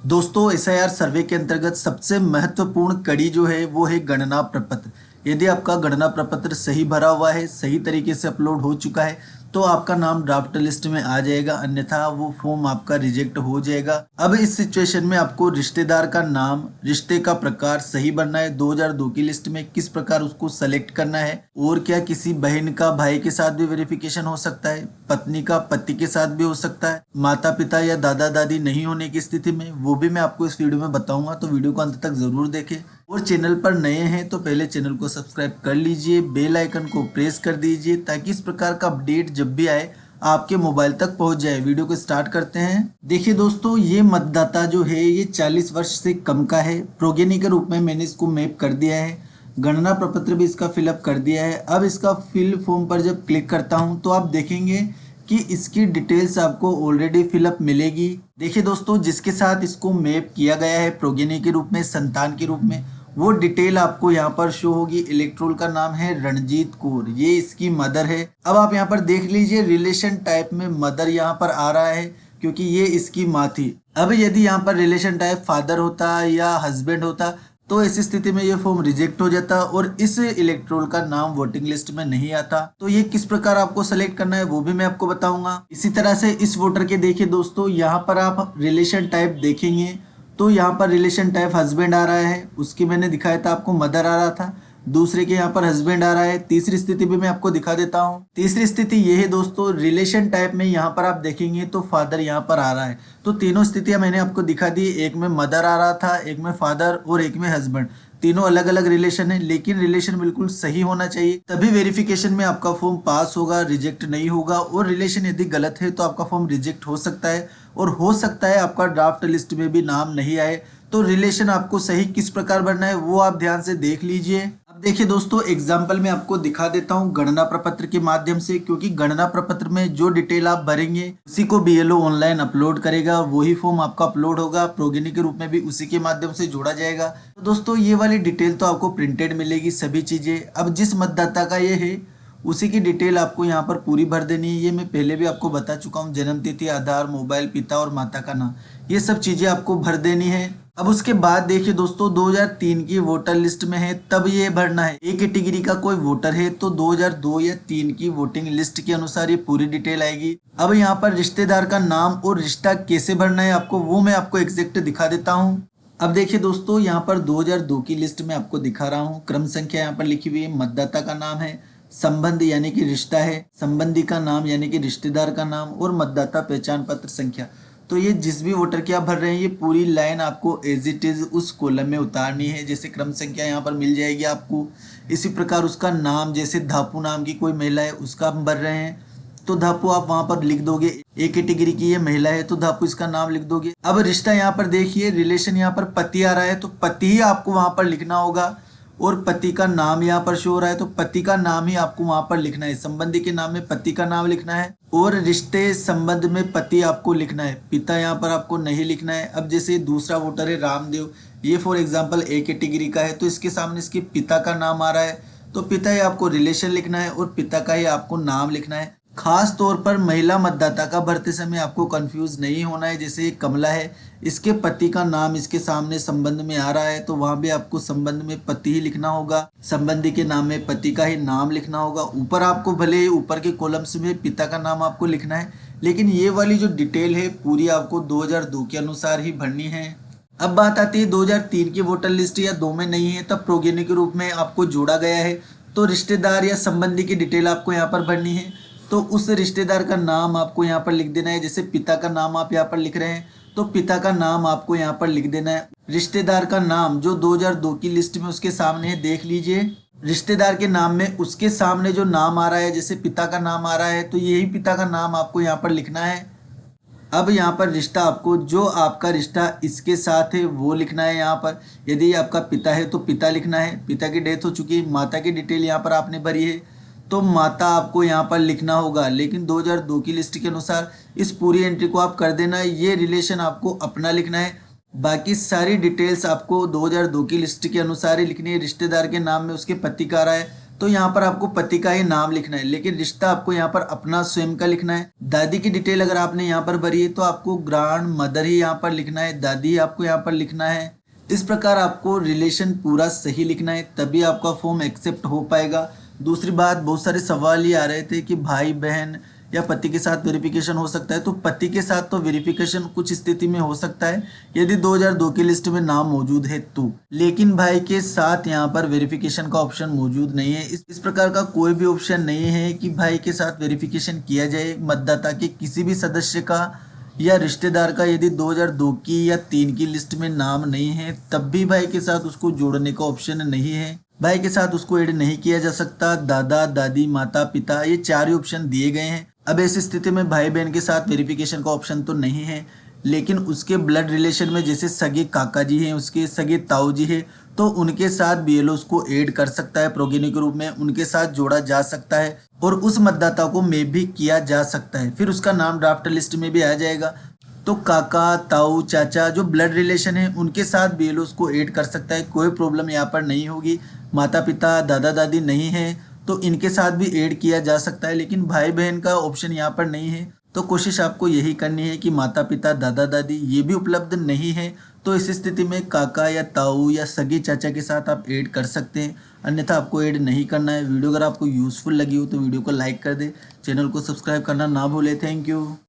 दोस्तों एसआईआर सर्वे के अंतर्गत सबसे महत्वपूर्ण कड़ी जो है वो है गणना प्रपत्र। यदि आपका गणना प्रपत्र सही भरा हुआ है, सही तरीके से अपलोड हो चुका है, तो आपका नाम ड्राफ्ट लिस्ट में आ जाएगा, अन्यथा वो फॉर्म आपका रिजेक्ट हो जाएगा। अब इस सिचुएशन में आपको रिश्तेदार का नाम, रिश्ते का प्रकार सही भरना है। 2002 की लिस्ट में किस प्रकार उसको सेलेक्ट करना है, और क्या किसी बहन का भाई के साथ भी वेरिफिकेशन हो सकता है, पत्नी का पति के साथ भी हो सकता है, माता पिता या दादा दादी नहीं होने की स्थिति में, वो भी मैं आपको इस वीडियो में बताऊंगा। तो वीडियो को अंत तक जरूर देखें, और चैनल पर नए हैं तो पहले चैनल को सब्सक्राइब कर लीजिए, बेल आइकन को प्रेस कर दीजिए ताकि इस प्रकार का अपडेट जब भी आए आपके मोबाइल तक पहुंच जाए। वीडियो को स्टार्ट करते हैं। देखिए दोस्तों, ये मतदाता जो है ये 40 वर्ष से कम का है। प्रोगेनी के रूप में मैंने इसको मैप कर दिया है, गणना प्रपत्र भी इसका फिलअप कर दिया है। अब इसका फिल फॉर्म पर जब क्लिक करता हूं तो आप देखेंगे कि इसकी डिटेल्स आपको ऑलरेडी फिलअप मिलेगी। देखिए दोस्तों, जिसके साथ इसको मैप किया गया है प्रोगेनी के रूप में, संतान के रूप में, वो डिटेल आपको यहाँ पर शो होगी। इलेक्ट्रोल का नाम है रणजीत कौर, ये इसकी मदर है। अब आप यहाँ पर देख लीजिए, रिलेशन टाइप में मदर यहाँ पर आ रहा है क्योंकि ये इसकी माँ थी। अब यदि यहाँ पर रिलेशन टाइप फादर होता या हस्बैंड होता तो ऐसी स्थिति में ये फॉर्म रिजेक्ट हो जाता और इस इलेक्ट्रोल का नाम वोटिंग लिस्ट में नहीं आता। तो ये किस प्रकार आपको सेलेक्ट करना है वो भी मैं आपको बताऊंगा। इसी तरह से इस वोटर के देखिए दोस्तों, यहाँ पर आप रिलेशन टाइप देखेंगे तो यहाँ पर रिलेशन टाइप हस्बैंड आ रहा है, उसकी मैंने दिखाया था आपको मदर आ रहा था। दूसरे के यहाँ पर हस्बैंड आ रहा है। तीसरी स्थिति भी मैं आपको दिखा देता हूँ। तीसरी स्थिति ये है दोस्तों, रिलेशन टाइप में यहाँ पर आप देखेंगे तो फादर यहाँ पर आ रहा है। तो तीनों स्थितियां मैंने आपको दिखा दी, एक में मदर आ रहा था, एक में फादर और एक में हस्बैंड। तीनों अलग अलग रिलेशन है, लेकिन रिलेशन बिल्कुल सही होना चाहिए, तभी वेरिफिकेशन में आपका फॉर्म पास होगा, रिजेक्ट नहीं होगा। और रिलेशन यदि गलत है तो आपका फॉर्म रिजेक्ट हो सकता है, और हो सकता है आपका ड्राफ्ट लिस्ट में भी नाम नहीं आए। तो रिलेशन आपको सही किस प्रकार भरना है वो आप ध्यान से देख लीजिए। अब देखिए दोस्तों, एग्जाम्पल में आपको दिखा देता हूँ गणना प्रपत्र के माध्यम से, क्योंकि गणना प्रपत्र में जो डिटेल आप भरेंगे उसी को बीएलओ ऑनलाइन अपलोड करेगा, वही फॉर्म आपका अपलोड होगा। प्रोगेनी के रूप में भी उसी के माध्यम से जोड़ा जाएगा। तो दोस्तों, ये वाली डिटेल तो आपको प्रिंटेड मिलेगी सभी चीजें। अब जिस मतदाता का ये है उसी की डिटेल आपको यहाँ पर पूरी भर देनी है। ये मैं पहले भी आपको बता चुका हूँ, जन्म तिथि, आधार, मोबाइल, पिता और माता का नाम, ये सब चीजें आपको भर देनी है। अब उसके बाद देखिए दोस्तों, 2003 की वोटर लिस्ट में है तब ये भरना है। ए कैटेगरी का कोई वोटर है तो 2002 या 3 की वोटिंग लिस्ट के अनुसार ये पूरी डिटेल आएगी। अब यहाँ पर रिश्तेदार का नाम और रिश्ता कैसे भरना है आपको, वो मैं आपको एग्जैक्ट दिखा देता हूँ। अब देखिए दोस्तों, यहाँ पर 2002 की लिस्ट में आपको दिखा रहा हूँ। क्रम संख्या यहाँ पर लिखी हुई है, मतदाता का नाम है, संबंध यानी कि रिश्ता है, संबंधी का नाम यानी कि रिश्तेदार का नाम, और मतदाता पहचान पत्र संख्या। तो ये जिस भी वोटर की आप भर रहे हैं ये पूरी लाइन आपको एज इट इज उस कॉलम में उतारनी है। जैसे क्रम संख्या यहाँ पर मिल जाएगी आपको, इसी प्रकार उसका नाम, जैसे धापू नाम की कोई महिला है उसका हम भर रहे हैं तो धापू आप वहां पर लिख दोगे। ए कैटेगरी की ये महिला है तो धापू इसका नाम लिख दोगे। अब रिश्ता यहाँ पर देखिए, रिलेशन यहाँ पर पति आ रहा है तो पति ही आपको वहां पर लिखना होगा, और पति का नाम यहाँ पर शो हो रहा है तो पति का नाम ही आपको वहां पर लिखना है। संबंधी के नाम में पति का नाम लिखना है, और रिश्ते संबंध में पति आपको लिखना है, पिता यहाँ पर आपको नहीं लिखना है। अब जैसे दूसरा वोटर है रामदेव, ये फॉर एग्जांपल ए कैटेगरी का है तो इसके सामने इसके पिता का नाम आ रहा है तो पिता ही आपको रिलेशन लिखना है और पिता का ही आपको नाम लिखना है। खास तौर पर महिला मतदाता का भरते समय आपको कंफ्यूज नहीं होना है। जैसे कमला है, इसके पति का नाम इसके सामने संबंध में आ रहा है तो वहां भी आपको संबंध में पति ही लिखना होगा, संबंधी के नाम में पति का ही नाम लिखना होगा। ऊपर आपको भले ऊपर के कॉलम्स में पिता का नाम आपको लिखना है, लेकिन ये वाली जो डिटेल है पूरी आपको 2002 के अनुसार ही भरनी है। अब बात आती है 2003 की वोटर लिस्ट या 2 में नहीं है तब प्रोगेनी के रूप में आपको जोड़ा गया है, तो रिश्तेदार या संबंधी की डिटेल आपको यहाँ पर भरनी है। तो उस रिश्तेदार का नाम आपको यहाँ पर लिख देना है। जैसे पिता का नाम आप यहाँ पर लिख रहे हैं तो पिता का नाम आपको यहाँ पर लिख देना है। रिश्तेदार का नाम जो 2002 की लिस्ट में उसके सामने है, देख लीजिए रिश्तेदार के नाम में उसके सामने जो नाम आ रहा है, जैसे पिता का नाम आ रहा है तो यही पिता का नाम आपको यहाँ पर लिखना है। अब यहाँ पर रिश्ता आपको जो आपका रिश्ता इसके साथ है वो लिखना है। यहाँ पर यदि आपका पिता है तो पिता लिखना है, पिता की डेथ हो चुकी है। माता की डिटेल यहाँ पर आपने भरी है तो माता आपको यहाँ पर लिखना होगा, लेकिन 2002 की लिस्ट के अनुसार इस पूरी एंट्री को आप कर देना है। ये रिलेशन आपको अपना लिखना है, बाकी सारी डिटेल्स आपको 2002 की लिस्ट के अनुसार ही लिखनी है। रिश्तेदार के नाम में उसके पति का आ रहा है तो यहाँ पर आपको पति का ही नाम लिखना है, लेकिन रिश्ता आपको यहाँ पर अपना स्वयं का लिखना है। दादी की डिटेल अगर आपने यहाँ पर भरी है तो आपको ग्रैंड मदर ही यहाँ पर लिखना है, दादी आपको यहाँ पर लिखना है। इस प्रकार आपको रिलेशन पूरा सही लिखना है, तभी आपका फॉर्म एक्सेप्ट हो पाएगा। दूसरी बात, बहुत सारे सवाल ये आ रहे थे कि भाई बहन या पति के साथ वेरिफिकेशन हो सकता है, तो पति के साथ तो वेरिफिकेशन कुछ स्थिति में हो सकता है यदि 2002 की लिस्ट में नाम मौजूद है तो, लेकिन भाई के साथ यहाँ पर वेरिफिकेशन का ऑप्शन मौजूद नहीं है। इस प्रकार का कोई भी ऑप्शन नहीं है कि भाई के साथ वेरिफिकेशन किया जाए। मतदाता के किसी भी सदस्य का या रिश्तेदार का यदि 2002 की या 3 की लिस्ट में नाम नहीं है, तब भी भाई के साथ उसको जोड़ने का ऑप्शन नहीं है। भाई के साथ उसको ऐड नहीं किया जा सकता। दादा दादी माता पिता ये चार ही ऑप्शन दिए गए हैं। अब ऐसी स्थिति में भाई बहन के साथ वेरिफिकेशन का ऑप्शन तो नहीं है, लेकिन उसके ब्लड रिलेशन में जैसे सगे काका जी हैं, उसके सगे ताऊ जी हैं, तो उनके साथ बीएलओ उसको ऐड कर सकता है, प्रोगेनी के रूप में उनके साथ जोड़ा जा सकता है और उस मतदाता को मे भी किया जा सकता है। फिर उसका नाम ड्राफ्ट लिस्ट में भी आ जाएगा। तो काका ताऊ चाचा जो ब्लड रिलेशन है उनके साथ बीएलओ उसको ऐड कर सकता है, कोई प्रॉब्लम यहाँ पर नहीं होगी। माता पिता दादा दादी नहीं है तो इनके साथ भी ऐड किया जा सकता है, लेकिन भाई बहन का ऑप्शन यहाँ पर नहीं है। तो कोशिश आपको यही करनी है कि माता पिता दादा दादी ये भी उपलब्ध नहीं है, तो इस स्थिति में काका या ताऊ या सगे चाचा के साथ आप ऐड कर सकते हैं, अन्यथा आपको ऐड नहीं करना है। वीडियो अगर आपको यूज़फुल लगी हो तो वीडियो को लाइक कर दे, चैनल को सब्सक्राइब करना ना भूले। Thank you.